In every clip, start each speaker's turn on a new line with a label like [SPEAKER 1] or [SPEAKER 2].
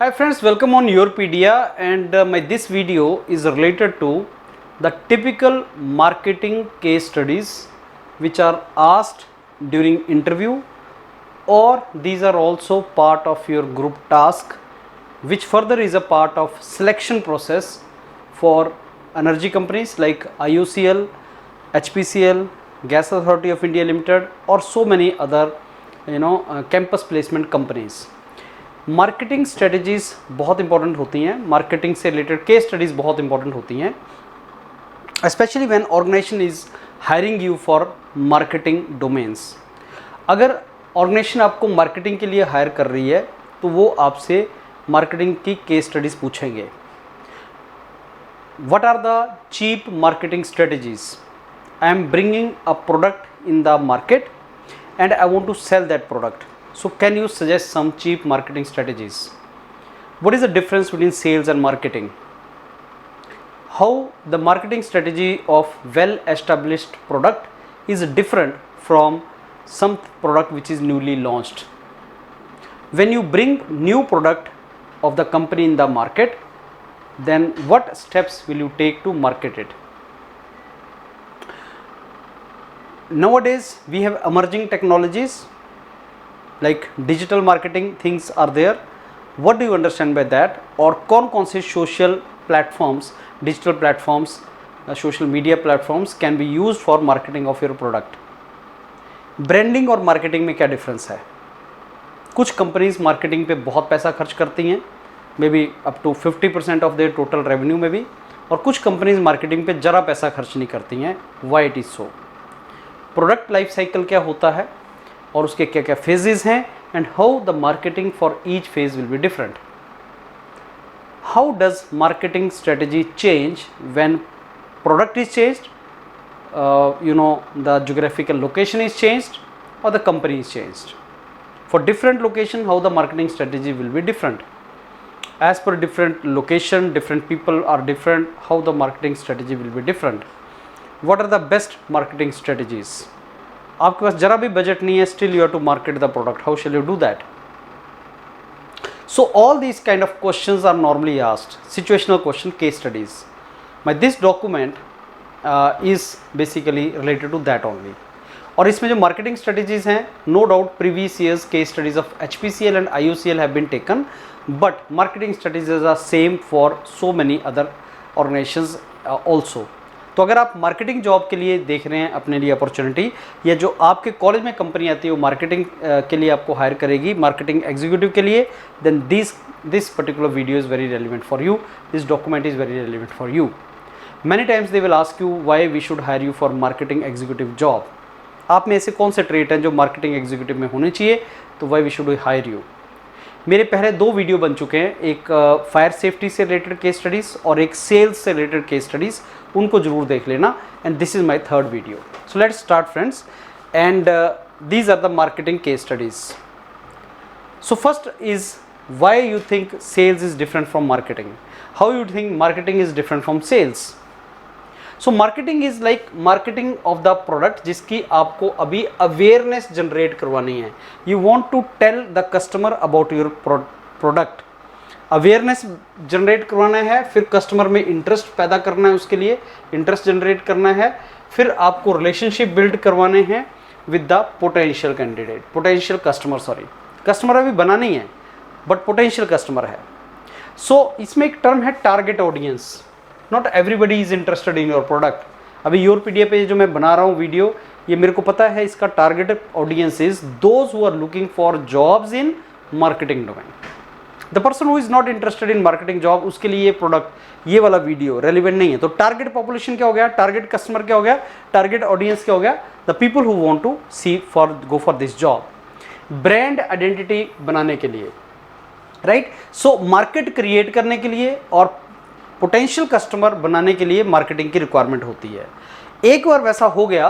[SPEAKER 1] Hi friends, welcome on Yourpedia, and my this video is related to the typical marketing case studies which are asked during interview, or these are also part of your group task, which further is a part of selection process for energy companies like IOCL, HPCL, Gas Authority of India Limited, or so many other campus placement companies. Marketing strategies बहुत important होती हैं, marketing से related case studies बहुत important होती हैं, specially when organization is hiring you for marketing domains. अगर organization आपको marketing के लिए हायर कर रही है तो वो आपसे मार्केटिंग की केस स्टडीज़ पूछेंगे। What are the cheap marketing strategies? I am bringing a product in the market and I want to sell that product. So can you suggest some cheap marketing strategies? What is the difference between sales and marketing? How the marketing strategy of well established product is different from some product which is newly launched? When you bring new product of the company in the market, then what steps will you take to market it? Nowadays we have emerging technologies like digital marketing things are there. What do you understand by that? और कौन से social platforms, digital platforms, social media platforms can be used for marketing of your product? Branding और marketing में क्या difference है? कुछ companies marketing पे बहुत पैसा खर्च करती हैं, maybe up to 50% of their total revenue में भी, और कुछ कंपनीज मार्केटिंग पे ज़रा पैसा खर्च नहीं करती हैं। Why it is so? Product life cycle क्या होता है और उसके क्या क्या फेजेस हैं, and how the marketing for each phase will be different. How does marketing strategy change when product is changed, the geographical location is changed और the company is changed. For different location how the marketing strategy will be different. As per different location different people are different, how the marketing strategy will be different. What are the best marketing strategies? आपके पास जरा भी budget नहीं है, still you have to market the product. How shall you do that? So all these kind of questions are normally asked. Situational question, case studies. This document is basically related to that only. और इसमें जो marketing strategies हैं, no doubt previous years case studies of HPCL and IOCL have been taken, but marketing strategies are same for so many other organizations also. तो अगर आप marketing job के लिए देख रहे हैं अपने लिए अपॉर्चुनिटी, या जो आपके कॉलेज में कंपनी आती है वो मार्केटिंग के लिए आपको हायर करेगी, मार्केटिंग एग्जीक्यूटिव के लिए, then this particular video is very relevant for you, this document is very relevant for you. Many times they will ask you why we should hire you for marketing executive job. आप में ऐसे कौन से trait हैं जो marketing executive में होने चाहिए, तो why we should hire you. मेरे पहले 2 वीडियो बन चुके हैं, एक फायर सेफ्टी से रिलेटेड केस स्टडीज़ और एक सेल्स से रिलेटेड केस स्टडीज़, उनको जरूर देख लेना। And this is my 3rd video. So let's start friends, and these are the marketing case studies. So first is why you think sales is different from marketing, how you think marketing is different from sales. So marketing is like marketing of the product, जिसकी आपको अभी awareness generate करवानी है। You want to tell the customer about your product, awareness generate करवाना है, फिर customer में interest पैदा करना है, उसके लिए इंटरेस्ट जनरेट करना है, फिर आपको रिलेशनशिप बिल्ड करवाने हैं with the potential candidate, potential customer, sorry customer अभी बना नहीं है बट पोटेंशियल कस्टमर है। सो इसमें एक टर्म है target audience. Not everybody is interested in your product. अभी योरपीडिया पे जो मैं बना रहा हूँ वीडियो, ये मेरे को पता है इसका target audience is those who are looking for jobs in marketing domain. The person who is not interested in marketing job, उसके लिए ये प्रोडक्ट, ये वाला वीडियो रेलिवेंट नहीं है। तो टारगेट पॉपुलेशन क्या हो गया, टारगेट कस्टमर क्या हो गया, टारगेट ऑडियंस क्या हो गया, the people who want to see for go for this job. Brand identity बनाने के लिए, राइट। सो मार्केट क्रिएट करने के लिए और पोटेंशियल कस्टमर बनाने के लिए मार्केटिंग की रिक्वायरमेंट होती है। एक बार वैसा हो गया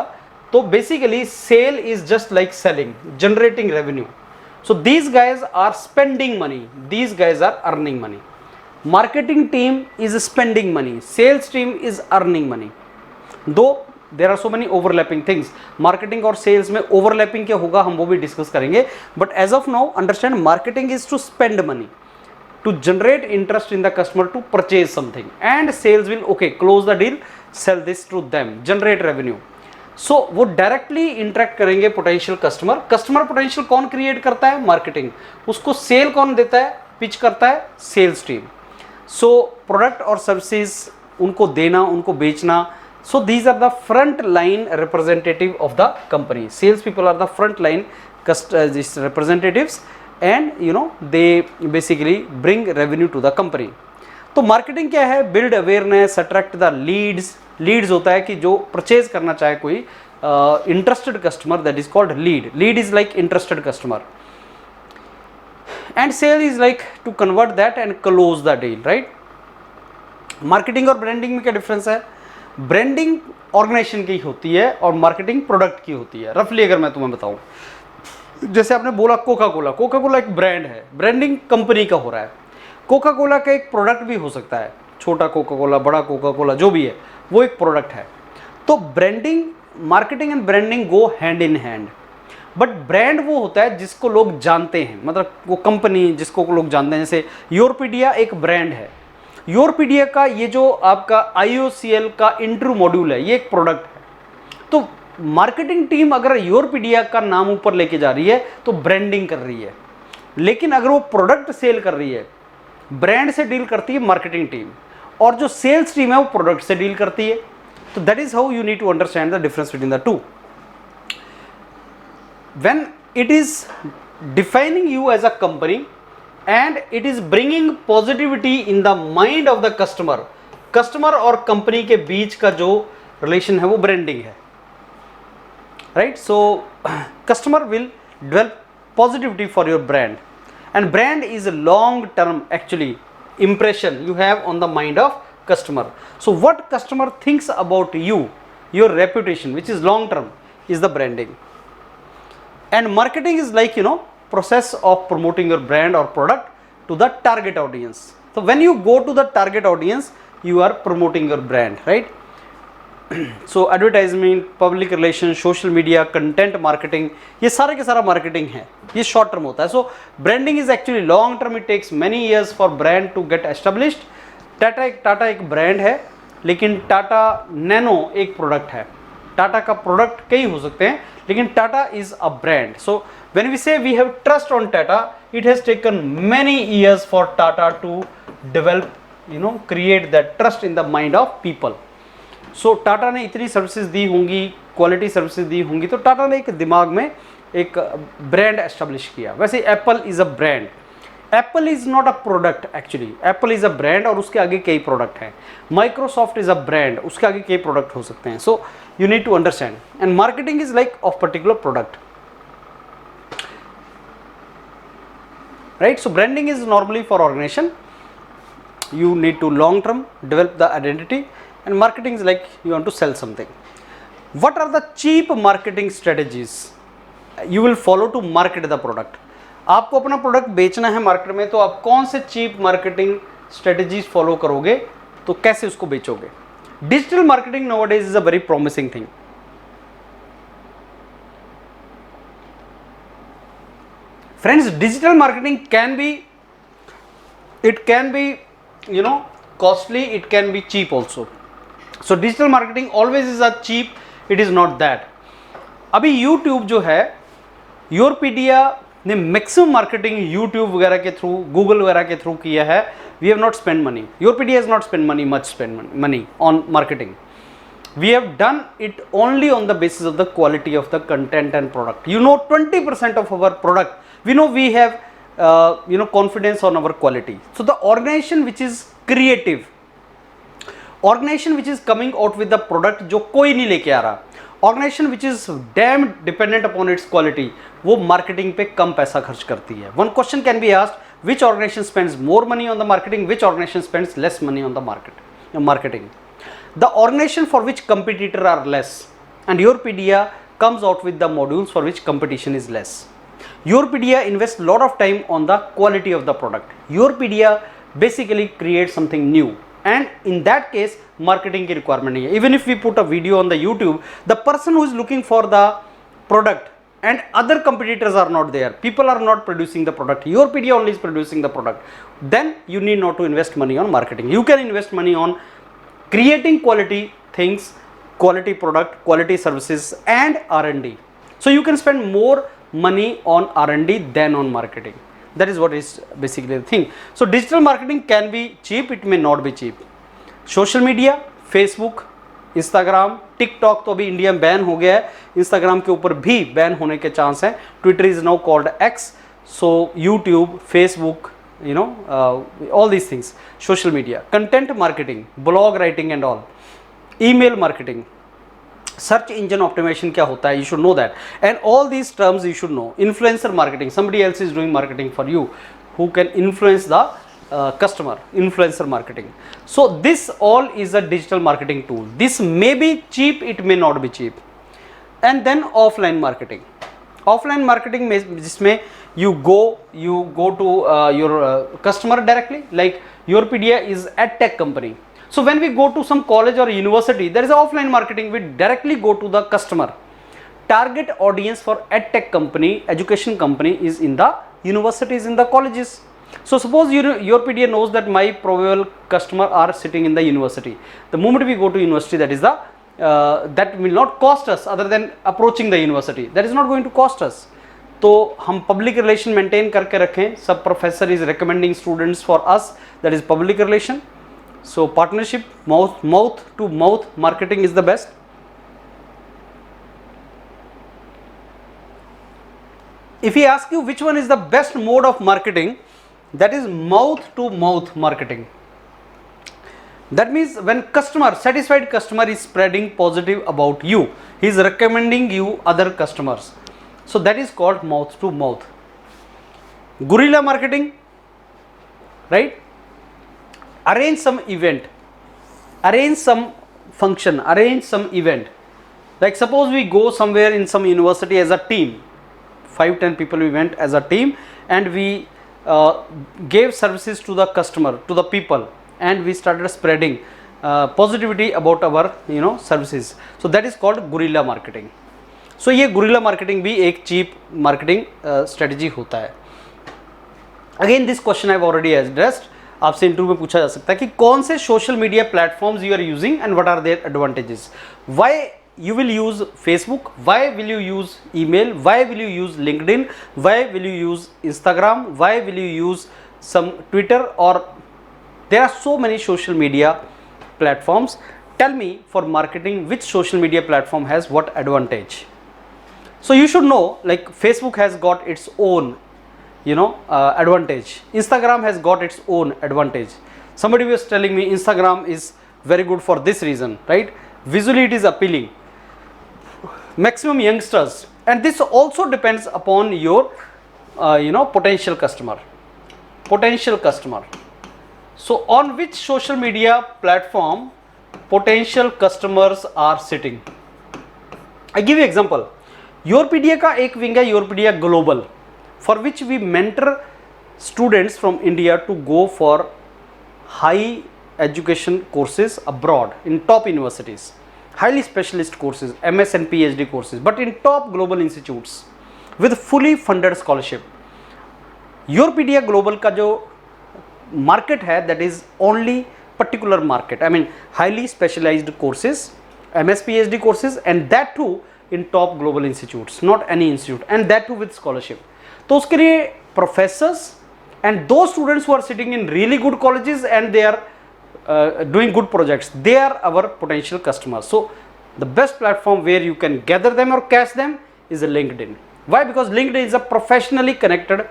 [SPEAKER 1] तो basically sale is just like selling, generating revenue. So these guys are spending money, these guys are earning money. Marketing team is spending money, sales team is earning money. Though there are so many overlapping things, marketing और sales में overlapping क्या होगा हम वो भी discuss करेंगे, but as of now understand marketing is to spend money. to generate interest in the customer to purchase something, and sales will okay close the deal, sell this to them, generate revenue. So वो directly interact करेंगे potential customer. Customer potential कौन create करता है? Marketing. उसको cell कौन देता है? Pitch करता है सेल्स टीम. सो प्रोडक्ट और सर्विसेज उनको देना, उनको बेचना. So these are the front line representative of the company. Sales people are the front line representatives, and you know they basically bring revenue to the company. तो marketing क्या है? Build awareness, attract the leads. Leads होता है कि जो purchase करना चाहे कोई interested customer, that is called lead. Lead is like interested customer, and sale is like to convert that and close the deal, right. Marketing और branding में क्या डिफरेंस है? ब्रांडिंग ऑर्गेनाइजेशन की होती है और मार्केटिंग प्रोडक्ट की होती है. रफली अगर मैं तुम्हें बताऊं, जैसे आपने बोला कोका कोला. कोका कोला एक ब्रांड है, ब्रांडिंग कंपनी का हो रहा है. कोका कोला का एक प्रोडक्ट भी हो सकता है, छोटा कोका कोला, बड़ा कोका कोला, जो भी है वो एक प्रोडक्ट है. तो branding, marketing and branding go hand in hand. But brand वो होता है जिसको लोग जानते हैं, मतलब वो कंपनी जिसको लोग जानते हैं. जैसे योरपीडिया एक ब्रांड है. योरपीडिया का ये जो आपका IOCL का इंटरव्यू मॉड्यूल है, ये एक प्रोडक्ट है. तो मार्केटिंग टीम अगर योरपीडिया का नाम ऊपर लेके जा रही है तो ब्रांडिंग कर रही है. लेकिन अगर वो प्रोडक्ट सेल कर रही है, ब्रांड से डील करती है मार्केटिंग टीम, और जो सेल्स टीम है वो प्रोडक्ट से डील करती है. तो that is how you need to understand the difference between the two. When it is defining you as a company and it is bringing positivity in the mind of the customer, customer और company के बीच का जो relation है वो branding है, right? So customer will develop positivity for your brand, and brand is a long term actually impression you have on the mind of customer. So what customer thinks about you, your reputation, which is long term, is the branding. And marketing is like, you know, process of promoting your brand or product to the target audience. So when you go to the target audience, you are promoting your brand, right? So advertisement, public relations, social media, content marketing, ये सारे के सारा marketing है. ये short term होता है. So branding is actually long term. It takes many years for brand to get established. Tata एक brand है, लेकिन टाटा नैनो एक प्रोडक्ट है. टाटा का प्रोडक्ट कई हो सकते हैं, लेकिन Tata is a brand. So when we say we have trust on Tata, it has taken many years for Tata to develop, you know, create that trust in the mind of people. So Tata ने इतनी services दी होंगी, quality services दी होंगी, तो टाटा ने एक दिमाग में एक ब्रांड एस्टेब्लिश किया. वैसे Apple is a brand. Apple is not a product actually. Apple is a brand और उसके आगे कई प्रोडक्ट हैं. माइक्रोसॉफ्ट इज अ ब्रांड, उसके आगे कई प्रोडक्ट हो सकते हैं. सो you need to understand, and marketing is like of particular product, right? So branding is normally for organization. You need to long term develop the identity, and marketing is like you want to sell something. What are the cheap marketing strategies you will follow to market the product? आपको अपना product बेचना है market में, तो आप कौन से cheap marketing strategies follow करोगे, तो कैसे उसको बेचोगे? Digital marketing nowadays is a very promising thing. Friends, digital marketing can be, you know, costly, it can be cheap also. So digital marketing always is a cheap, it is not that. अभी YouTube जो है, योरपीडिया ने maximum marketing YouTube वगैरह के through, Google वगैरह के through किया है. We have not spent money. Yourpedia has not spent money on marketing. We have done it only on the basis of the quality of the content and product. You know, 20% of our product, we know we have, you know, confidence on our quality. So the organization which is creative, organization which is coming out with the product जो कोई नहीं लेके आ रहा, organization which is damn dependent upon its quality, वो marketing पे कम पैसा खर्च करती है. One question can be asked, which organization spends more money on the marketing, which organization spends less money on the marketing? The organization for which competitors are less, and Yourpedia comes out with the modules for which competition is less. Yourpedia invests a lot of time on the quality of the product. Yourpedia basically creates something new, and in that case marketing की requirement नहीं है. Even if we put a video on the YouTube, the person who is looking for the product and other competitors are not there, people are not producing the product, Yourpedia only is producing the product, then you need not to invest money on marketing. You can invest money on creating quality things, quality product, quality services, and R&D. So you can spend more money on R&D than on marketing. That is what is basically the thing. So digital marketing can be cheap, it may not be cheap. Social media, Facebook, Instagram, TikTok तो अभी India में ban हो गया है, Instagram के ऊपर भी ban होने के चांस हैं, Twitter is now called X, so YouTube, Facebook, you know, all these things, social media, content marketing, blog writing and all, email marketing, search engine optimization क्या होता है, you should know that, and all these terms you should know. Influencer marketing, somebody else is doing marketing for you who can influence the customer, influencer marketing. So this all is a digital marketing tool. This may be cheap, it may not be cheap. And then offline marketing. Offline marketing में जिसमें you go to your customer directly, like Yourpedia is EdTech company. So when we go to some college or university, there is offline marketing. We directly go to the customer. Target audience for EdTech company, education company is in the universities, in the colleges. So suppose Yourpedia knows that my probable customer are sitting in the university. The moment we go to university, that is the that will not cost us other than approaching the university. That is not going to cost us. तो हम public relation maintain करके रखें. सब professor is recommending students for us. That is public relation. So partnership, mouth to mouth marketing is the best. If we ask you which one is the best mode of marketing, that is mouth to mouth marketing. That means when satisfied customer is spreading positive about you, he is recommending you other customers. So that is called mouth to mouth. Guerrilla marketing, right? Arrange some event, arrange some function, arrange some event. Like suppose we go somewhere in some university as a team, 5-10 people we went as a team, and we gave services to the customer, to the people, and we started spreading positivity about our services. So that is called guerrilla marketing. So ये guerrilla marketing भी एक cheap marketing strategy होता है. Again this question I have already addressed. आपसे interview में पूछा जा सकता है कि कौन से social media platforms you are using and what are their advantages. Why you will use Facebook, why will you use email, why will you use LinkedIn, why will you use Instagram, why will you use some Twitter, or there are so many social media platforms. Tell me for marketing which social media platform has what advantage. So you should know, like Facebook has got its own advantage, Instagram has got its own advantage. Somebody was telling me Instagram is very good for this reason, right? Visually it is appealing, maximum youngsters, and this also depends upon your potential customer. So on which social media platform potential customers are sitting? I give you example. Yourpedia का एक wing है Yourpedia Global, for which we mentor students from India to go for high education courses abroad in top universities, highly specialist courses, MS and PhD courses, but in top global institutes with fully funded scholarship. Yourpedia Global का जो market है, that is only particular market, I mean highly specialized courses, MS PhD courses, and that too in top global institutes, not any institute, and that too with scholarship. तो उसके लिए professors and those students who are sitting in really good colleges and they are doing good projects, they are our potential customers. So the best platform where you can gather them or catch them is a LinkedIn. Why? Because LinkedIn is a professionally connected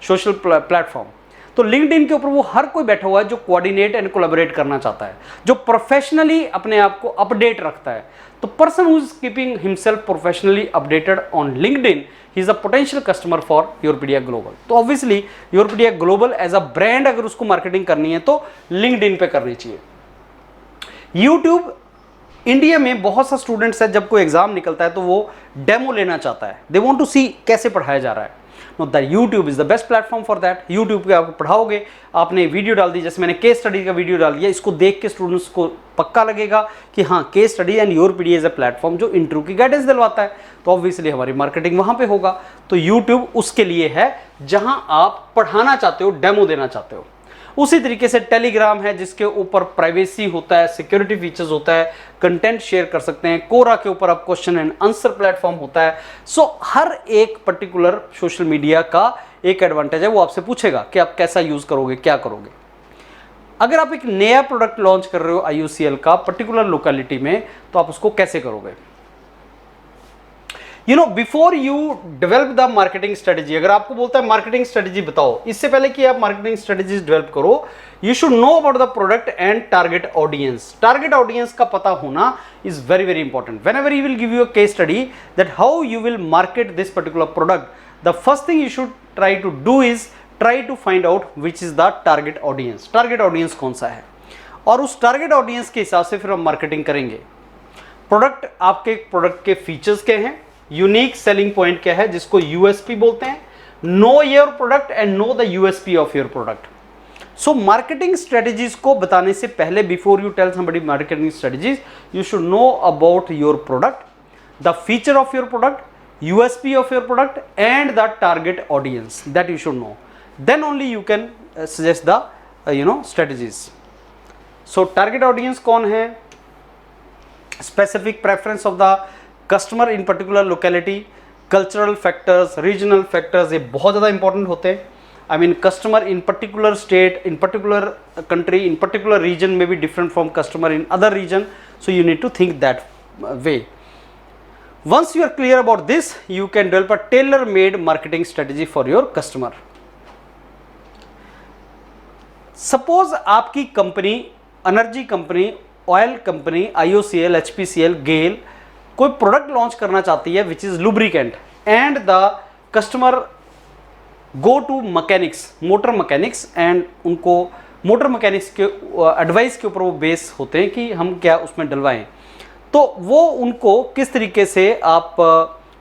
[SPEAKER 1] social platform. तो LinkedIn के ऊपर वो हर कोई बैठा हुआ है जो coordinate and collaborate करना चाहता है, जो प्रोफेशनली अपने आप को अपडेट रखता है. तो person who is keeping himself professionally updated on LinkedIn, he is a potential customer for Yourpedia global. तो obviously Yourpedia global as a brand अगर उसको मार्केटिंग करनी है तो LinkedIn पे करनी चाहिए. यूट्यूब, इंडिया में बहुत सा स्टूडेंट्स है, जब कोई एग्जाम निकलता है तो वो डेमो लेना चाहता है, दे वांट टू सी कैसे पढ़ाया जा रहा है. Know that YouTube is the best platform for that. YouTube पे आप पढ़ाओगे, आपने वीडियो डाल दी, जैसे मैंने केस स्टडी का वीडियो डाल दिया, इसको देख के स्टूडेंट्स को पक्का लगेगा कि हाँ case study and your PD is a platform जो इंटरव्यू की गाइडेंस दिलवाता है, तो ऑब्वियसली हमारी मार्केटिंग वहां पे होगा। तो यूट्यूब उसके लिए है जहां आप पढ़ाना चाहते हो, डेमो देना चाहते हो। उसी तरीके से टेलीग्राम है जिसके ऊपर प्राइवेसी होता है, सिक्योरिटी फीचर्स होता है, कंटेंट शेयर कर सकते हैं। कोरा के ऊपर आप क्वेश्चन एंड आंसर प्लेटफॉर्म होता है। सो हर एक पर्टिकुलर सोशल मीडिया का एक एडवांटेज है, वो आपसे पूछेगा कि आप कैसा यूज करोगे, क्या करोगे। अगर आप एक नया प्रोडक्ट लॉन्च कर रहे हो IOCL का पर्टिकुलर लोकेलिटी में, तो आप उसको कैसे करोगे। Before you develop the marketing strategy, अगर आपको बोलता है मार्केटिंग स्ट्रेटेजी बताओ, इससे पहले कि आप मार्केटिंग स्ट्रेटेजी डेवलप करो, you should know about the product and target audience. Target audience का पता होना is very very important. Whenever you will give you a case study that how you will market this particular product, the first thing you should try to do is try to find out which is the target audience. Target audience कौन सा है, और उस target audience के हिसाब से फिर हम मार्केटिंग करेंगे। प्रोडक्ट, आपके प्रोडक्ट के फीचर्स क्या हैं, यूनिक सेलिंग पॉइंट क्या है जिसको यूएसपी बोलते हैं। Know your product and know the USP of your product. So marketing strategies को बताने से पहले, before you tell somebody marketing strategies, you should know about your product, the feature of your product, USP of your product and the target audience, that you should know, then only you can suggest the strategies. So target audience कौन है, specific preference of the customer in particular locality, cultural factors, regional factors, ये बहुत ज़्यादा important होते हैं। I mean customer in particular state, in particular country, in particular region may be different from customer in other region, so you need to think that way. Once you are clear about this, you can develop a tailor-made marketing strategy for your customer. Suppose आपकी company, energy company, oil company, IOCL, HPCL, GAIL कोई product launch करना चाहती है which is lubricant, and the customer go to mechanics, motor mechanics, and उनको motor mechanics के advice के ऊपर वो बेस होते हैं कि हम क्या उसमें डलवाएं, तो वो उनको किस तरीके से आप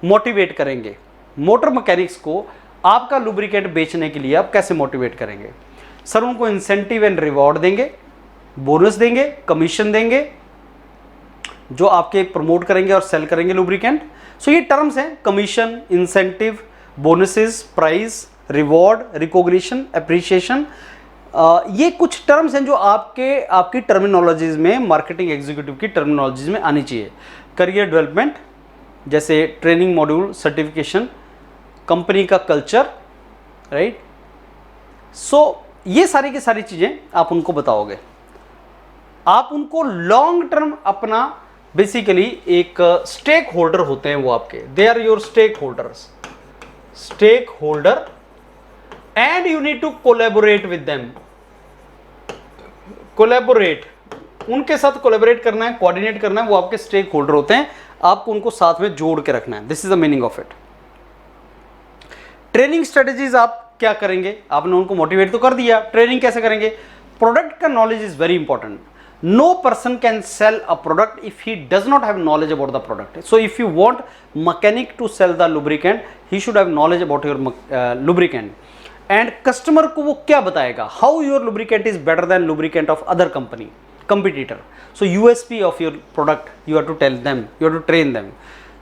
[SPEAKER 1] मोटिवेट करेंगे। मोटर मैकेनिक्स को आपका लुब्रिकेंट बेचने के लिए आप कैसे मोटिवेट करेंगे। सर उनको इंसेंटिव एंड रिवॉर्ड देंगे, बोनस देंगे, कमीशन देंगे, जो आपके प्रमोट करेंगे और सेल करेंगे लुब्रिकेंट। सो ये टर्म्स हैं, commission, incentive, bonuses, price, reward, recognition, appreciation. ये कुछ टर्म्स हैं जो आपकी टर्मिनोलॉजीज में, मार्केटिंग एग्जीक्यूटिव की टर्मिनोलॉजीज में आनी चाहिए। करियर डेवलपमेंट, जैसे ट्रेनिंग मॉड्यूल, सर्टिफिकेशन, कंपनी का कल्चर, राइट। सो ये सारी की सारी चीजें आप उनको बताओगे। आप उनको लॉन्ग टर्म अपना, बेसिकली एक स्टेक होल्डर होते हैं वो आपके, they are your stakeholder and you need to collaborate with them. Collaborate, उनके साथ कोलैबोरेट करना है, कोऑर्डिनेट करना है, वो आपके स्टेक होल्डर होते हैं, आपको उनको साथ में जोड़ के रखना है। This is the meaning of it. Training strategies आप क्या करेंगे, आपने उनको मोटिवेट तो कर दिया, ट्रेनिंग कैसे करेंगे। प्रोडक्ट का knowledge is very important. No person can sell a product if he does not have knowledge about the product. So if you want mechanic to sell the lubricant, he should have knowledge about your lubricant. And customer को वो क्या बताएगा, how your lubricant is better than lubricant of other company, competitor. So USP of your product you have to tell them, you have to train them.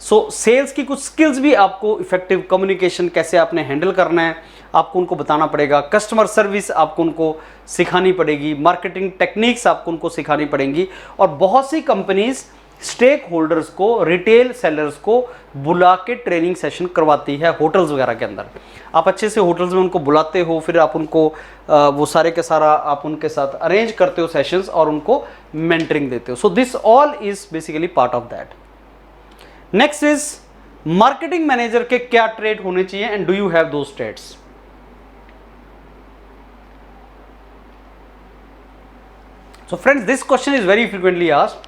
[SPEAKER 1] So sales की कुछ skills भी आपको, effective communication कैसे आपने handle करना है, आपको उनको बताना पड़ेगा। कस्टमर सर्विस आपको उनको सिखानी पड़ेगी, मार्केटिंग टेक्निक्स आपको उनको सिखानी पड़ेंगी। और बहुत सी कंपनीज स्टेक होल्डर्स को, रिटेल सेलर्स को बुला के ट्रेनिंग सेशन करवाती है होटल्स वगैरह के अंदर। आप अच्छे से होटल्स में उनको बुलाते हो, फिर आप उनको वो सारे के सारा आप उनके साथ अरेंज करते हो सेशंस और उनको मेंटरिंग देते हो। So this all is basically part of that. Next is marketing manager के क्या ट्रेड होने चाहिए and do you have those trades. So friends, this question is very frequently asked.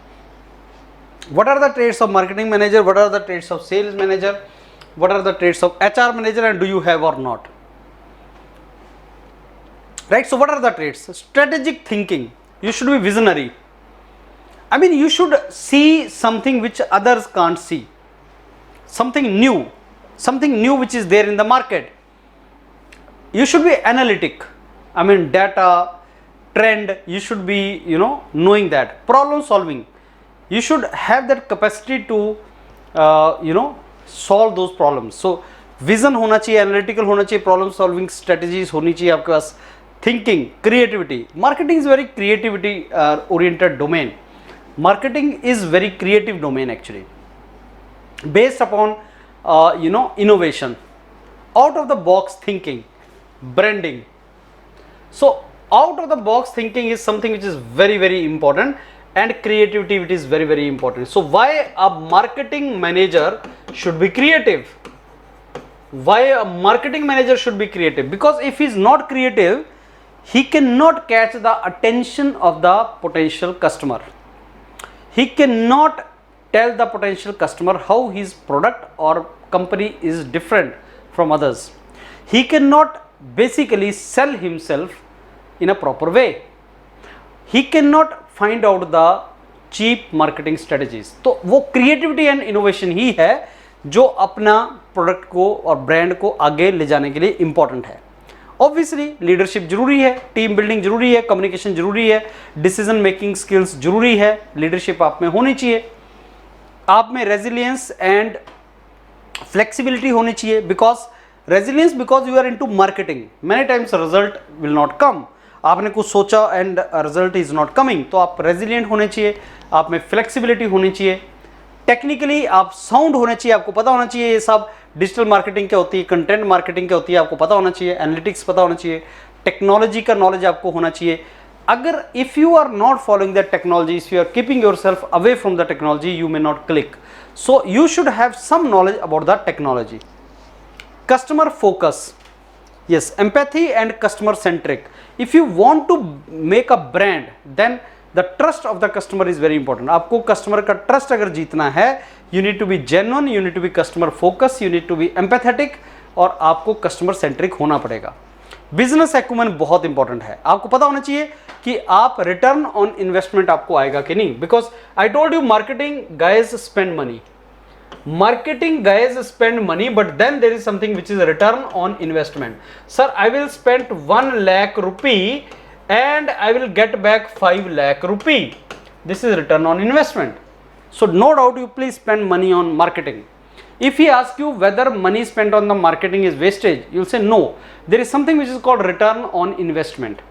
[SPEAKER 1] What are the traits of marketing manager? What are the traits of sales manager? What are the traits of HR manager, and do you have or not? Right, so what are the traits? Strategic thinking. You should be visionary. I mean, you should see something which others can't see. Something new which is there in the market. you should be analytic. I mean, data, trend, you should be, knowing that. Problem solving, you should have that capacity to solve those problems. So vision होना चाहिए, analytical होना चाहिए, problem solving strategies होनी चाहिए आपके पास, thinking, creativity. Marketing is very creativity oriented domain. Marketing is very creative domain actually, based upon innovation, out of the box thinking, branding. So out of the box thinking is something which is very, very important, and creativity, it is very, very important. So why a marketing manager should be creative? Why a marketing manager should be creative? Because if he is not creative, he cannot catch the attention of the potential customer. He cannot tell the potential customer how his product or company is different from others. He cannot basically sell himself in a proper way. He cannot find out the cheap marketing strategies. तो वो creativity and innovation ही है जो अपना product को और brand को आगे ले जाने के लिए इंपॉर्टेंट है. ऑब्वियसली लीडरशिप जरूरी है, टीम बिल्डिंग जरूरी है, कम्युनिकेशन जरूरी है, डिसीजन मेकिंग स्किल्स जरूरी है. लीडरशिप आप में होनी चाहिए, आप में रेजिलियंस एंड फ्लेक्सिबिलिटी होनी चाहिए. Because you are into marketing, many times result will not come. आपने कुछ सोचा and result is not coming, तो आप रेजिलियंट होने चाहिए, आप में फ्लेक्सिबिलिटी होनी चाहिए, टेक्निकली आप साउंड होने चाहिए, आपको पता होना चाहिए ये सब डिजिटल मार्केटिंग क्या होती है, कंटेंट मार्केटिंग क्या होती है, आपको पता होना चाहिए, एनालिटिक्स पता होना चाहिए, टेक्नोलॉजी का नॉलेज आपको होना चाहिए. अगर if you are not following that technology, if you are keeping yourself away from the technology, you may not click. So you should have some knowledge about the technology. Customer focus, yes, empathy and customer centric. If you want to make a brand, then the trust of the customer is very important. आपको customer का trust अगर जीतना है, you need to be genuine, you need to be customer focused, you need to be empathetic, और आपको customer centric होना पड़ेगा. Business acumen बहुत इंपॉर्टेंट है. आपको पता होना चाहिए कि आप रिटर्न ऑन इन्वेस्टमेंट आपको आएगा कि नहीं. Because I told you marketing guys spend money, marketing guys spend money, but then there is something which is a return on investment. Sir, I will spend 1 lakh rupee and I will get back 5 lakh rupee. This is return on investment. So no doubt you please spend money on marketing. If he asks you whether money spent on the marketing is wastage, you'll say no. There is something which is called return on investment.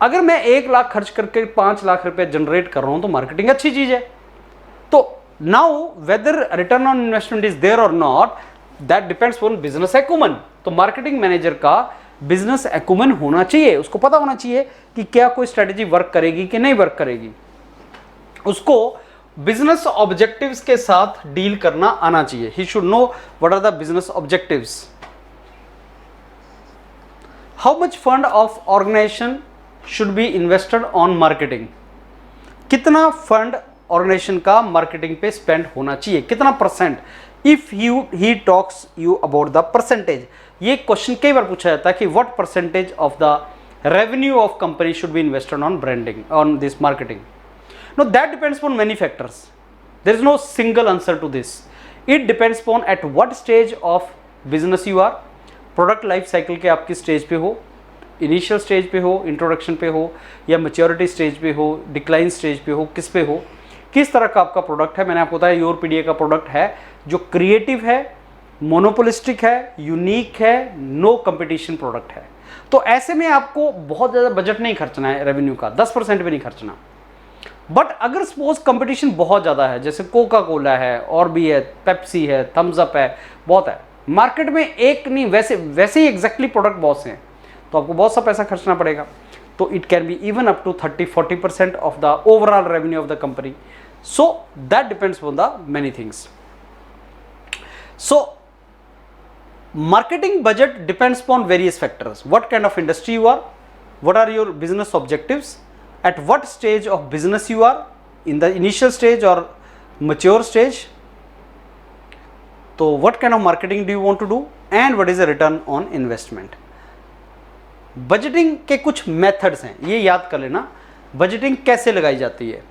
[SPEAKER 1] अगर मैं 1 लाख खर्च करके 5 लाख रुपए generate कर रहा हूं तो marketing अच्छी चीज है. तो now whether return on investment is there or not, that depends on business acumen. तो मार्केटिंग मैनेजर का बिजनेस एक्यूमेन होना चाहिए, उसको पता होना चाहिए कि क्या कोई स्ट्रेटेजी वर्क करेगी कि नहीं वर्क करेगी, उसको बिजनेस ऑब्जेक्टिव्स के साथ डील करना आना चाहिए. He should know what are the business objectives. How much fund of organization should be invested on marketing. कितना फंड ऑर्गेनाइजेशन का मार्केटिंग पे स्पेंड होना चाहिए, कितना percent. If he talks you about the percentage, ये क्वेश्चन कई बार पूछा जाता है कि what percentage of the revenue of company should be invested on branding, on this marketing. No, that depends on many factors. There is no single answer to this. It depends on at what stage of business you are. Product life cycle के आपकी stage पे हो, initial stage पे हो, introduction पे हो, या maturity stage पे हो, डिक्लाइन स्टेज पे हो, किस पे हो, किस तरह का आपका प्रोडक्ट है. मैंने आपको बताया योर पीडीए का प्रोडक्ट है जो क्रिएटिव है, मोनोपोलिस्टिक है, यूनिक है, नो कंपटीशन प्रोडक्ट है. तो ऐसे में आपको बहुत ज़्यादा बजट नहीं खर्चना है, रेवेन्यू का 10% भी नहीं खर्चना. बट अगर सपोज कंपटीशन बहुत ज़्यादा है, जैसे कोका कोला है, और भी है, पेप्सी है, थम्स अप है, बहुत है मार्केट में, एक नहीं वैसे ही एग्जैक्टली प्रोडक्ट बहुत से हैं, तो आपको बहुत सा पैसा खर्चना पड़ेगा. तो it can be even up to 30-40% of the overall revenue of the company. So that depends on the many things. So marketing budget depends upon various factors. What kind of industry you are, what are your business objectives, at what stage of business you are, in the initial stage or mature stage. So what kind of marketing do you want to do, and what is the return on investment. Budgeting के कुछ methods हैं, ये याद कर लेना. Budgeting कैसे लगाई जाती है.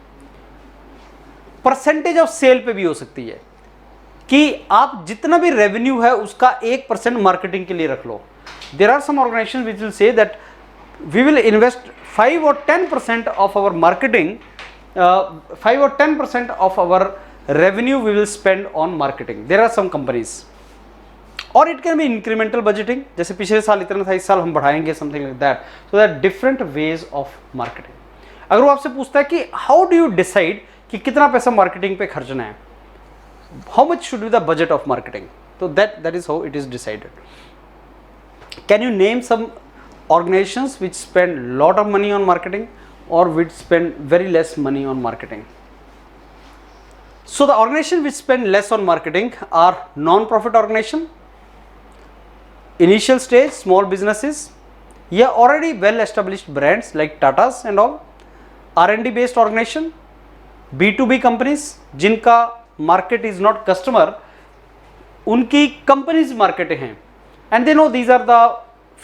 [SPEAKER 1] परसेंटेज ऑफ सेल पे भी हो सकती है कि आप जितना भी रेवेन्यू है उसका 1% मार्केटिंग के लिए रख लो. There are some organizations which will say that we will invest 5 or 10% of our marketing, 5 or 10% of our revenue we will spend on marketing. There are some companies. और it can B incremental budgeting, जैसे पिछले साल इतना था इस साल हम बढ़ाएंगे, something like that. So that different ways of marketing. अगर वो आपसे पूछता है कि हाउ डू यू डिसाइड कि कितना पैसा मार्केटिंग पे खर्चना है, how much should be the budget of marketing, तो that is how it is decided. Can you name some organizations which spend lot of money on marketing or which spend very less money on marketing? So the organization which spend less on marketing are non-profit organization, initial stage small businesses, या already well established brands like Tatas and all, R&D based organization, B2B companies जिनका market is not customer, उनकी companies market हैं, and they know these are the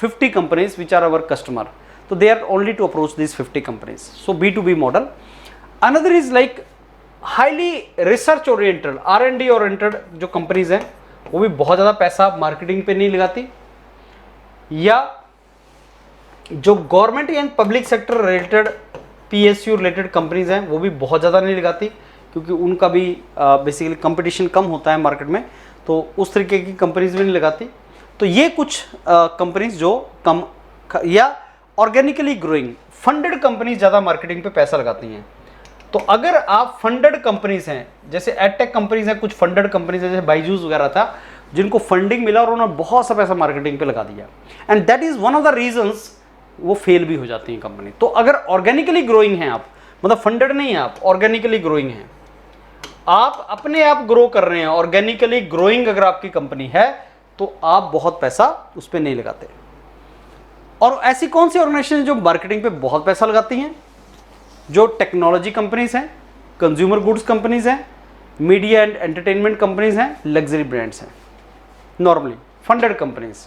[SPEAKER 1] 50 companies which are our customer, so they are only to approach these 50 companies. So B2B model. Another is like highly research oriented, R&D oriented जो companies हैं वो भी बहुत ज़्यादा पैसा marketing पे नहीं लगाती, या जो government and public sector related PSU related companies हैं वो भी बहुत ज़्यादा नहीं लगाती, क्योंकि उनका भी बेसिकली कंपटीशन कम होता है मार्केट में, तो उस तरीके की कंपनीज भी नहीं लगाती. तो ये कुछ कंपनीज जो कम या ऑर्गेनिकली ग्रोइंग फंडेड कंपनीज ज़्यादा मार्केटिंग पे पैसा लगाती हैं. तो अगर आप फंडेड कंपनीज हैं, जैसे एडटेक कंपनीज हैं, कुछ फंडेड कंपनीज हैं जैसे बाइजूस वगैरह था, जिनको फंडिंग मिला और उन्होंने बहुत सा पैसा मार्केटिंग पे लगा दिया, and that is one of the reasons वो फेल भी हो जाती हैं कंपनी. तो अगर ऑर्गेनिकली ग्रोइंग हैं आप, मतलब फंडेड नहीं है आप, ऑर्गेनिकली ग्रोइंग हैं, आप अपने आप ग्रो कर रहे हैं, ऑर्गेनिकली ग्रोइंग अगर आपकी कंपनी है तो आप बहुत पैसा उस पर नहीं लगाते. और ऐसी कौन सी ऑर्गेनाइजेशन जो मार्केटिंग पे बहुत पैसा लगाती हैं? जो टेक्नोलॉजी कंपनीज हैं, कंज्यूमर गुड्स कंपनीज हैं, मीडिया एंड एंटरटेनमेंट कंपनीज हैं, लग्जरी ब्रांड्स हैं, normally funded companies.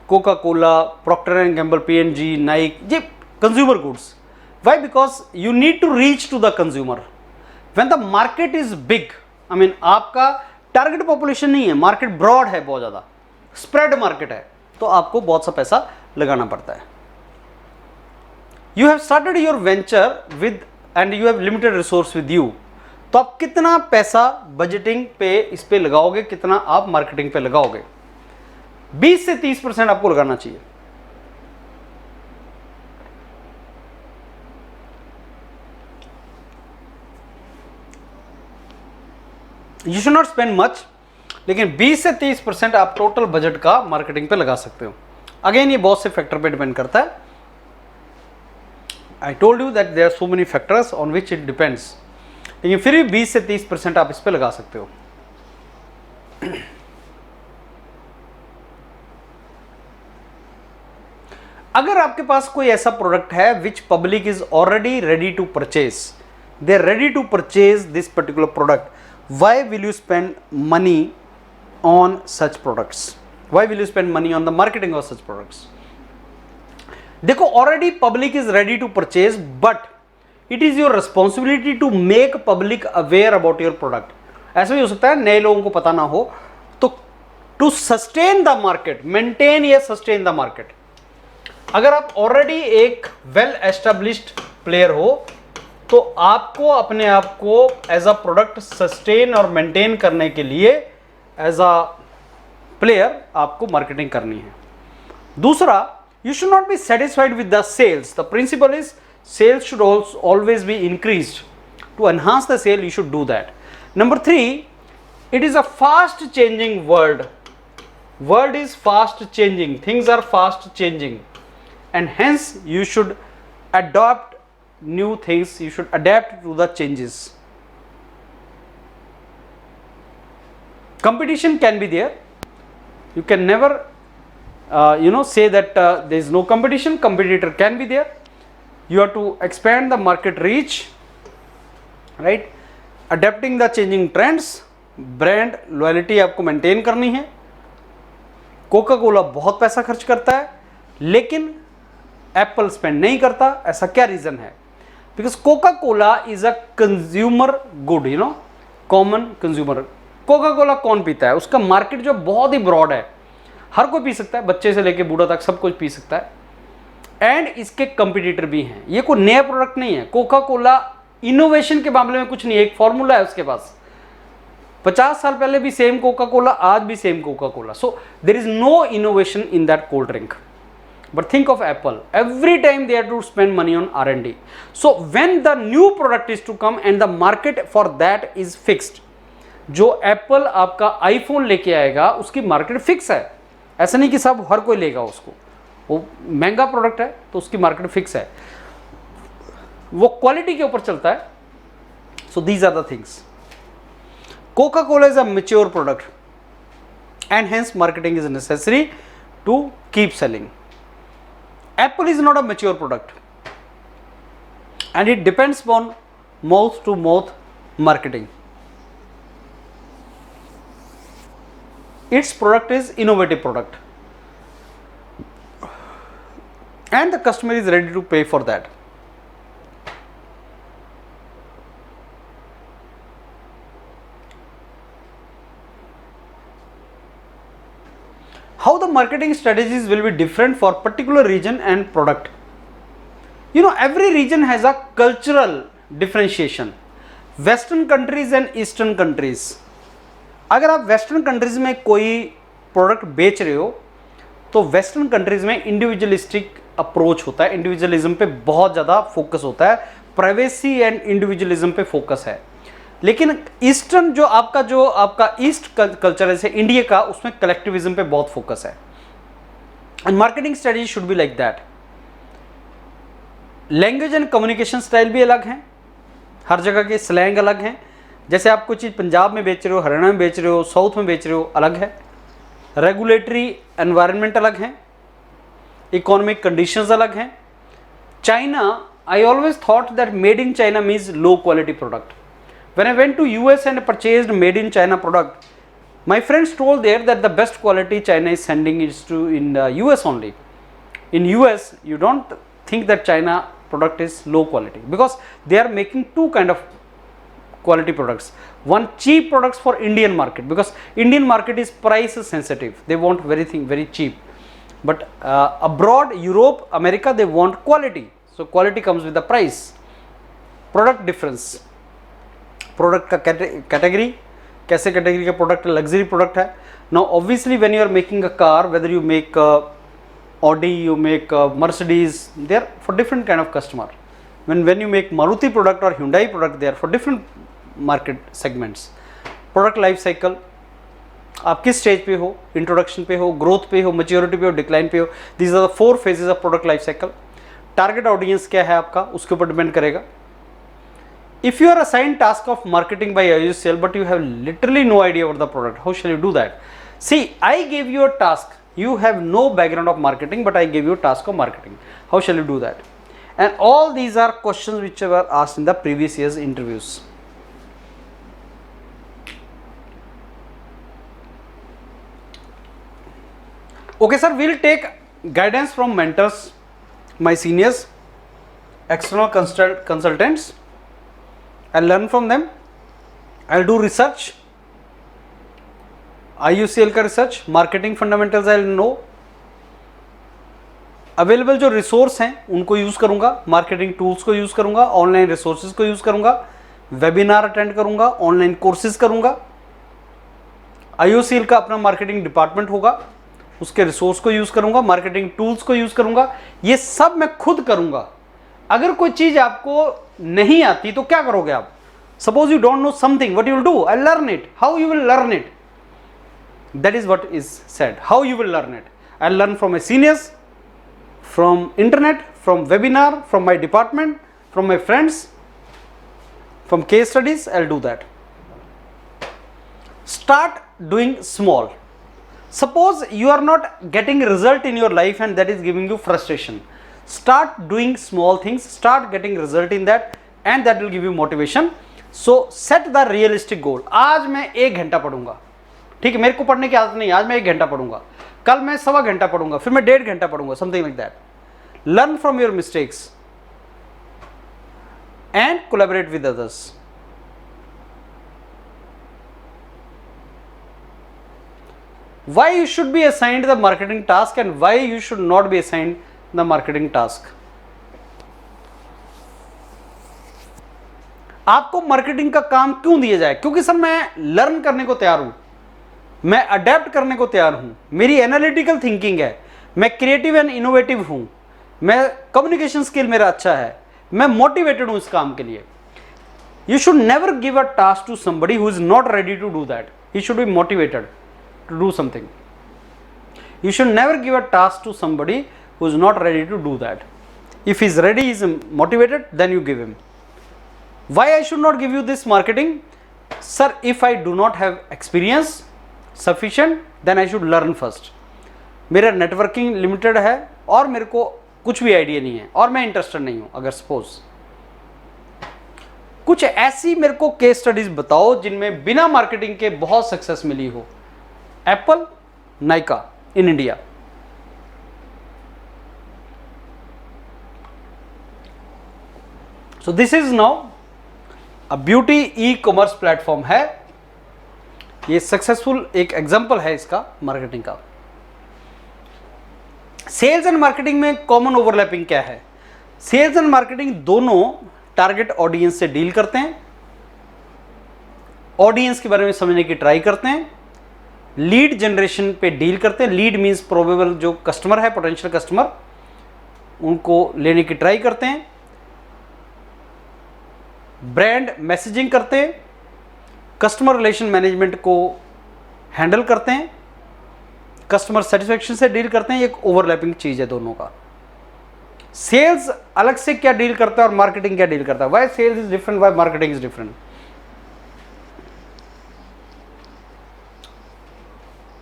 [SPEAKER 1] Coca Cola, Procter and Gamble, P&G, Nike, ये consumer goods. Why? Because you need to reach to the consumer when the market is big. I mean आपका target population नहीं है, market broad है, बहुत ज़्यादा spread market है, तो आपको बहुत सा पैसा लगाना पड़ता है. You have started your venture with and you have limited resource with you, तो आप कितना पैसा बजटिंग पे इस पे लगाओगे, कितना आप मार्केटिंग पे लगाओगे? 20 से 30% आपको लगाना चाहिए. You should not spend much, लेकिन 20 से 30% आप टोटल बजट का मार्केटिंग पे लगा सकते हो. अगेन ये बहुत से फैक्टर पे डिपेंड करता है. I told you that there are so many factors on which it depends, लेकिन फिर भी 20 से 30% आप इस पे लगा सकते हो. अगर आपके पास कोई ऐसा प्रोडक्ट है which public is already ready to purchase, they are ready to purchase this particular product, why will you spend money on such products? Why will you spend money on the marketing of such products? देखो, already public is ready to purchase, but it is your responsibility to make public aware about your product. ऐसा भी हो सकता है नए लोगों को पता ना हो, तो to sustain the market, maintain या sustain the market. अगर आप already एक well established player हो, तो आपको अपने आप को एज अ प्रोडक्ट सस्टेन और मेंटेन करने के लिए एज अ प्लेयर आपको मार्केटिंग करनी है. दूसरा, you should not be satisfied with the sales. The principle is sales should always be increased. To enhance the sale you should do that. Number 3, it is a fast changing world. World is fast changing, things are fast changing, and hence you should adopt new things, you should adapt to the changes. Competition can be there, you can never say that there is no competition. Competitor can be there. You have to expand the market reach, right? Adapting the changing trends, brand loyalty आपको maintain करनी है. Coca Cola बहुत पैसा खर्च करता है लेकिन Apple spend नहीं करता. ऐसा क्या रीजन है? Because Coca cola is a consumer good, common consumer. Coca Cola कौन पीता है? उसका मार्केट जो बहुत ही ब्रॉड है. हर कोई पी सकता है, बच्चे से लेके बूढ़ा तक सब कुछ पी सकता है। एंड इसके कंपटीटर भी हैं, ये कोई नया प्रोडक्ट नहीं है। कोका कोला इनोवेशन के मामले में कुछ नहीं है, एक फॉर्मूला है उसके पास। 50 साल पहले भी सेम कोका कोला, आज भी same Coca Cola. So there is no innovation in that cold drink. But think of Apple, every time they have to spend money on R&D. So when the new product is to come and the market for that is fixed, जो Apple आपका iPhone लेके आएगा उसकी market fix है। ऐसा नहीं कि सब हर कोई लेगा उसको, वो महंगा प्रोडक्ट है तो उसकी मार्केट फिक्स है, वो क्वालिटी के ऊपर चलता है। So these are the things. Coca cola is a mature product and hence marketing is necessary to keep selling. Apple is not a mature product and it depends upon mouth to mouth marketing. Its product is innovative product and the customer is ready to pay for that. How the marketing strategies will be different for particular region and product. You know, every region has a cultural differentiation. Western countries and Eastern countries. अगर आप western countries में कोई product बेच रहे हो तो western countries में individualistic approach होता है, इंडिविजुअलिज्म पे बहुत ज़्यादा फोकस होता है, प्राइवेसी एंड इंडिविजुअलिज्म पे फोकस है। लेकिन ईस्टर्न जो आपका ईस्ट कल्चर है जैसे इंडिया का, उसमें कलेक्टिविज्म पे बहुत फोकस है। And marketing strategy should be like that. Language and communication style भी अलग हैं, हर जगह के स्लैंग अलग हैं। जैसे आप कोई चीज़ पंजाब में बेच रहे हो, हरियाणा में बेच रहे हो, साउथ में बेच रहे हो, अलग है। रेगुलेटरी एनवायरनमेंट अलग हैं, इकोनॉमिक कंडीशंस अलग हैं। China, I always thought that made in China means low quality product. When I went to US and purchased made in China product, my friends told there that the best quality China is sending is to in US only. In US, you don't think that China product is low quality because they are making two kind of quality products. One, cheap products for Indian market because Indian market is price sensitive. They want very cheap. But abroad, Europe, America, they want quality. So quality comes with the price. Product difference. Product का category, कैसे category का product luxury product है। Now obviously when you are making a car, whether you make Audi, you make Mercedes, they are for different kind of customer. When you make Maruti product और Hyundai product, they are for different market segments. Product life cycle, आप किस stage पे हो, introduction पे हो, growth पे हो, maturity पे हो, डिक्लाइन पे हो, these are the 4 phases of product life cycle. Target audience क्या है आपका, उसके ऊपर डिपेंड करेगा। If you are assigned task of marketing by IOCL but you have literally no idea about the product, how shall you do that? See, I gave you a task, you have no background of marketing but I gave you a task of marketing. How shall you do that? And all these are questions which were asked in the previous year's interviews. Okay sir, we will take guidance from mentors, my seniors, external consultants. I'll learn from them. I'll do research, IUCL का research, marketing fundamentals I'll know. Available जो resource हैं उनको use करूँगा, marketing tools को use करूँगा, online resources को use करूँगा, webinar attend करूँगा, online courses करूँगा। IUCL का अपना marketing department होगा, उसके resource को use करूँगा, marketing tools को use करूँगा। ये सब मैं खुद करूँगा। अगर कोई चीज आपको नहीं आती तो क्या करोगे आप? Suppose you don't know something, what you will do? I learn it. How you will learn it? That is what is said. How you will learn it? I learn from my seniors, from internet, from webinar, from my department, from my friends, from case studies. I will do that. Start doing small. Suppose you are not getting result in your life and that is giving you frustration. Start doing small things, start getting result in that and that will give you motivation. So set the realistic goal. आज मैं 1 घंटा पढ़ूंगा, ठीक है, मेरे को पढ़ने की आदत नहीं, आज मैं 1 घंटा पढ़ूंगा, कल मैं 1.25 घंटा पढ़ूंगा, फिर मैं 1.5 घंटा पढ़ूंगा, something like that. Learn from your mistakes and collaborate with others. why you should be assigned the marketing task and why you should not be assigned the marketing task. आपको मार्केटिंग का काम क्यों दिया जाए? क्योंकि सर मैं learn करने को तैयार हूं, मैं अडेप्ट करने को तैयार हूं, मेरी एनालिटिकल थिंकिंग है, मैं क्रिएटिव एंड इनोवेटिव हूं, मैं कम्युनिकेशन स्किल मेरा अच्छा है, मैं मोटिवेटेड हूं इस काम के लिए. You should never give a task to somebody who is not ready to do that. He should be motivated to do something. You should never give a task to somebody who is not ready to do that. If he is ready, he is motivated, then you give him. Why I should not give you this marketing? Sir, if I do not have experience sufficient, then I should learn first. मेरा networking limited है और मेरे को कुछ भी idea नहीं है और मैं इंटरेस्टेड नहीं हूं. अगर सपोज कुछ ऐसी मेरे को केस स्टडीज बताओ जिनमें बिना मार्केटिंग के बहुत सक्सेस मिली हो. Apple, Nykaa in India. So this is now a beauty e commerce platform है. ये सक्सेसफुल एक एग्जांपल है इसका मार्केटिंग का. सेल्स एंड मार्केटिंग में कॉमन ओवरलैपिंग क्या है? सेल्स एंड मार्केटिंग दोनों टारगेट ऑडियंस से डील करते हैं, ऑडियंस के बारे में समझने की ट्राई करते हैं, लीड जनरेशन पे डील करते हैं. लीड मींस प्रोबेबल जो कस्टमर है, पोटेंशियल कस्टमर, उनको लेने की ट्राई करते हैं. ब्रांड मैसेजिंग करते हैं, कस्टमर रिलेशन मैनेजमेंट को हैंडल करते हैं, कस्टमर सेटिस्फेक्शन से डील करते हैं. एक ओवरलैपिंग चीज है दोनों का. सेल्स अलग से क्या डील करता है और मार्केटिंग क्या डील करता है? Why sales is different, why marketing is different?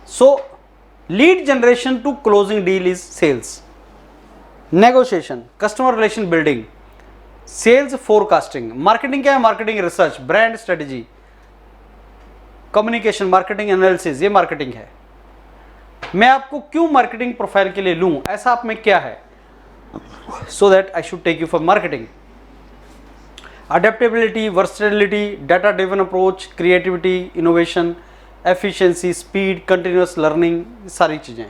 [SPEAKER 1] So lead generation to closing deal is sales. Negotiation, customer relation building, sales forecasting. Marketing क्या है? Marketing research, brand strategy, communication, marketing analysis, ये marketing है. मैं आपको क्यों marketing profile के लिए लूं? ऐसा आप में क्या है? So that I should take you for marketing. Adaptability, versatility, data driven approach, creativity, innovation, efficiency, speed, continuous learning, सारी चीजें.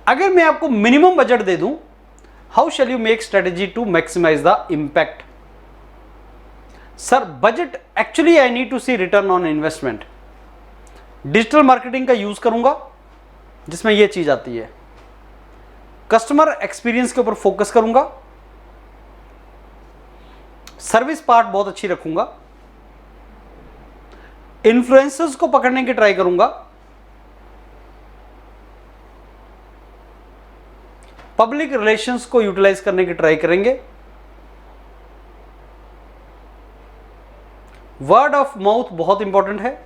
[SPEAKER 1] अगर मैं आपको मिनिमम बजट दे दूं, how shall you make strategy to maximize the impact? Sir budget actually I need to see return on investment. Digital marketing का use करूंगा जिसमें यह चीज आती है. कस्टमर एक्सपीरियंस के ऊपर फोकस करूंगा, सर्विस पार्ट बहुत अच्छी रखूंगा, इन्फ्लुएंसर्स को पकड़ने की ट्राई करूंगा, पब्लिक रिलेशंस को यूटिलाइज करने की ट्राई करेंगे, वर्ड ऑफ माउथ बहुत इंपॉर्टेंट है,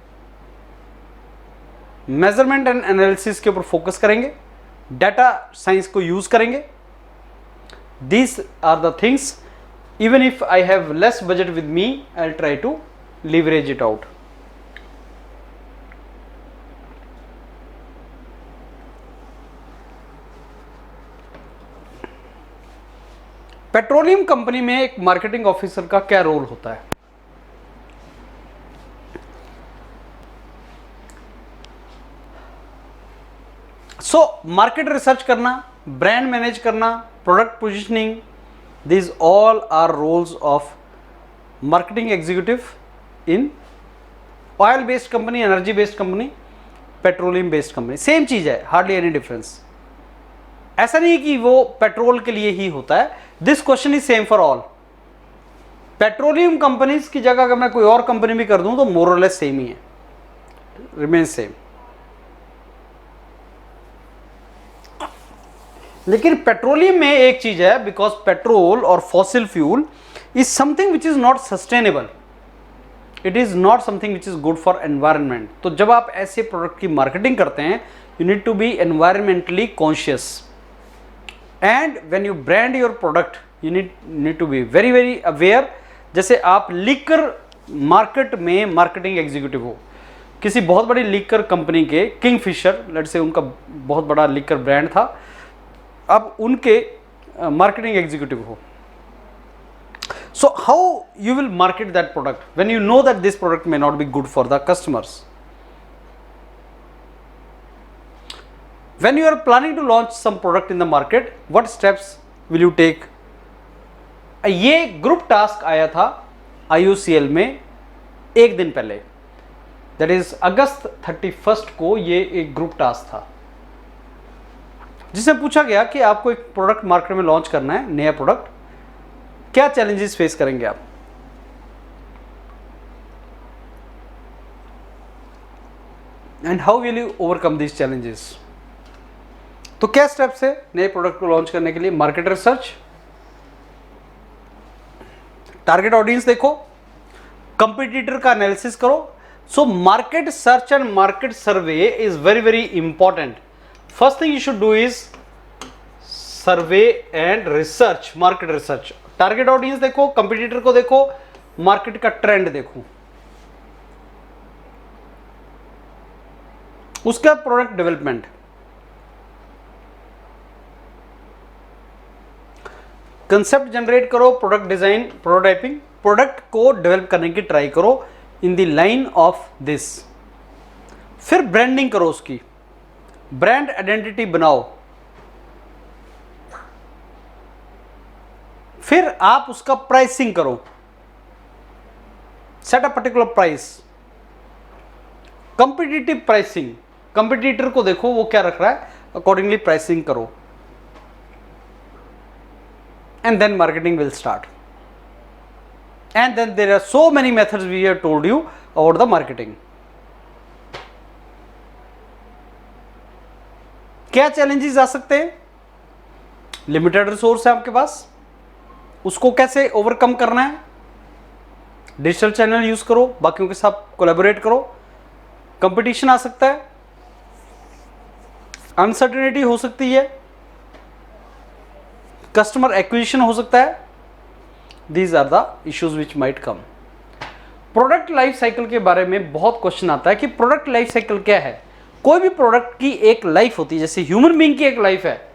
[SPEAKER 1] मेजरमेंट एंड एनालिसिस के ऊपर फोकस करेंगे, डाटा साइंस को यूज करेंगे. These are the things. Even if I have less budget with me, I try to leverage it out. Petroleum company में एक marketing officer का क्या रोल होता है? सो मार्केट रिसर्च करना, ब्रांड मैनेज करना, product positioning, these all are roles of marketing executive in oil based company, energy based company, petroleum based company. Same चीज है, हार्डली एनी डिफरेंस. ऐसा नहीं कि वो पेट्रोल के लिए ही होता है. This question is same for all. Petroleum companies की जगह अगर मैं कोई और कंपनी भी कर दूं तो मोर और लेस सेम ही है, रिमेन सेम. लेकिन पेट्रोलियम में एक चीज है, बिकॉज पेट्रोल और fossil fuel is something which is not sustainable, it is not something which is good for environment. तो जब आप ऐसे प्रोडक्ट की मार्केटिंग करते हैं, you need to be environmentally conscious. And when you brand your product, you need to be very very aware. जैसे आप liquor market में मार्केटिंग एग्जीक्यूटिव हो, किसी बहुत बड़ी लीकर कंपनी के, किंगफिशर लेट्स से, उनका बहुत बड़ा लीकर ब्रांड था, अब उनके मार्केटिंग एग्जीक्यूटिव हो. So how you will market that product when you know that this product may not be good for the customers? When you are planning to launch some product in the market, what steps will you take? ये group task आया था IOCL में एक दिन पहले, that is अगस्त 31 को ये एक ग्रुप टास्क था जिसमें पूछा गया कि आपको एक प्रोडक्ट मार्केट में लॉन्च करना है, नया प्रोडक्ट, क्या चैलेंजेस फेस करेंगे आप? And how will you overcome this challenges? तो क्या स्टेप्स है नए प्रोडक्ट को लॉन्च करने के लिए? मार्केट रिसर्च, टारगेट ऑडियंस देखो, कंपटीटर का एनालिसिस करो. So market search and market survey is very very important. First thing you should do is survey and research, market research. Target audience देखो, competitor को देखो, market का trend देखो. उसका product development, concept generate करो, product design, prototyping, product को develop करने की ट्राई करो in the line of this. फिर ब्रांडिंग करो, उसकी ब्रांड आइडेंटिटी बनाओ. फिर आप उसका प्राइसिंग करो, set a particular price, competitive pricing. Competitor को देखो वो क्या रख रहा है, अकॉर्डिंगली प्राइसिंग करो. And then marketing will start. And then there are so many methods we have told you about the marketing. क्या चैलेंजेस आ सकते हैं? लिमिटेड रिसोर्स है आपके पास, उसको कैसे ओवरकम करना है? डिजिटल चैनल यूज करो, बाकियों के साथ कोलैबोरेट करो. कंपटीशन आ सकता है, अनसर्टेनिटी हो सकती है, कस्टमर एक्विजिशन हो सकता है. These are the issues which might come. Product life cycle के बारे में बहुत क्वेश्चन आता है कि प्रोडक्ट लाइफ साइकिल क्या है. कोई भी प्रोडक्ट की एक लाइफ होती है, जैसे ह्यूमन बीइंग की एक लाइफ है,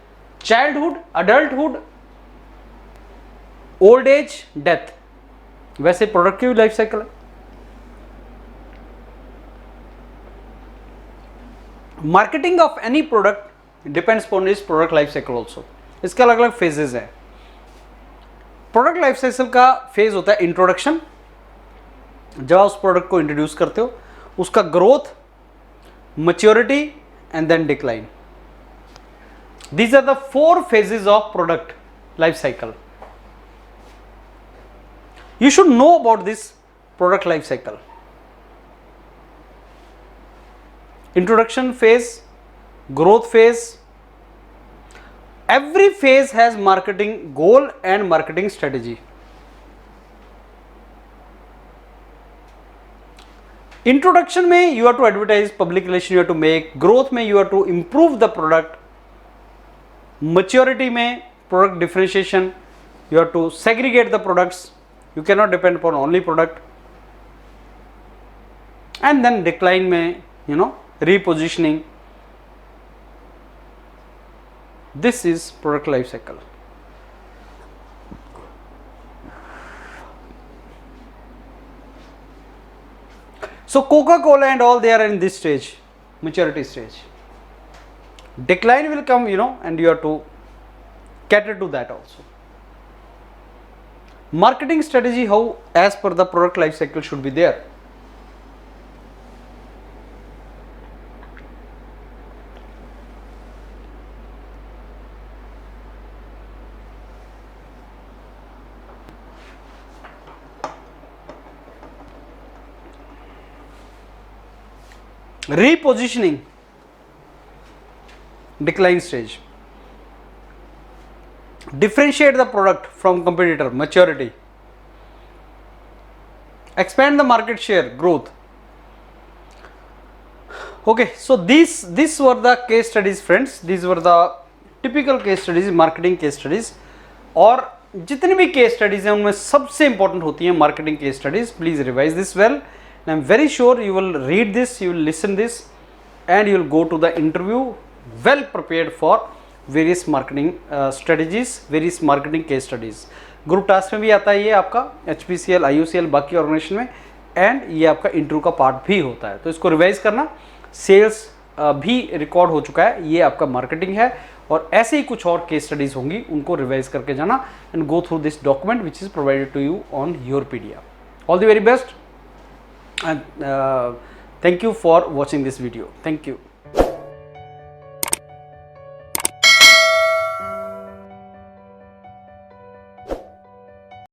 [SPEAKER 1] childhood, adulthood, old age, death, वैसे प्रोडक्ट की भी लाइफ साइकिल है. Marketing of any product depends upon इस प्रोडक्ट लाइफ साइकिल ऑल्सो. इसके अलग अलग फेजेस हैं. प्रोडक्ट लाइफ साइकिल का फेज होता है इंट्रोडक्शन, जब आप उस प्रोडक्ट को इंट्रोड्यूस करते हो, उसका growth, maturity and then decline. These are the 4 phases of product life cycle. You should know about this product life cycle. Introduction phase, growth phase. Every phase has marketing goal and marketing strategy. Introduction में you have to advertise, public relation you have to make, growth में you have to improve the product, maturity में product differentiation, you have to segregate the products, you cannot depend upon only product, and then decline में repositioning. This is product life cycle. So Coca-Cola and all, they are in this stage, maturity stage. Decline will come, and you have to cater to that also. Marketing strategy, how as per the product life cycle should be there. Repositioning, decline stage. Differentiate the product from competitor, maturity. Expand the market share, growth. Okay, so these were the case studies, friends. These were the typical case studies, marketing case studies. और जितनी भी case studies हैं उनमें सबसे important होती हैं marketing case studies. Please revise this well. I am very sure you will read this, you will listen this, and you will go to the interview well prepared for various marketing strategies, various marketing case studies. Group task में भी आता है ये आपका HPCL, IOCL, बाकी organisation में, and ये आपका इंटरव्यू का पार्ट भी होता है, तो इसको रिवाइज करना। सेल्स भी रिकॉर्ड हो चुका है, ये आपका मार्केटिंग है, और ऐसे ही कुछ और केस स्टडीज होंगी, उनको रिवाइज करके जाना and go through this document which is provided to you on your PDF। All the very best and thank you for watching this video. Thank you.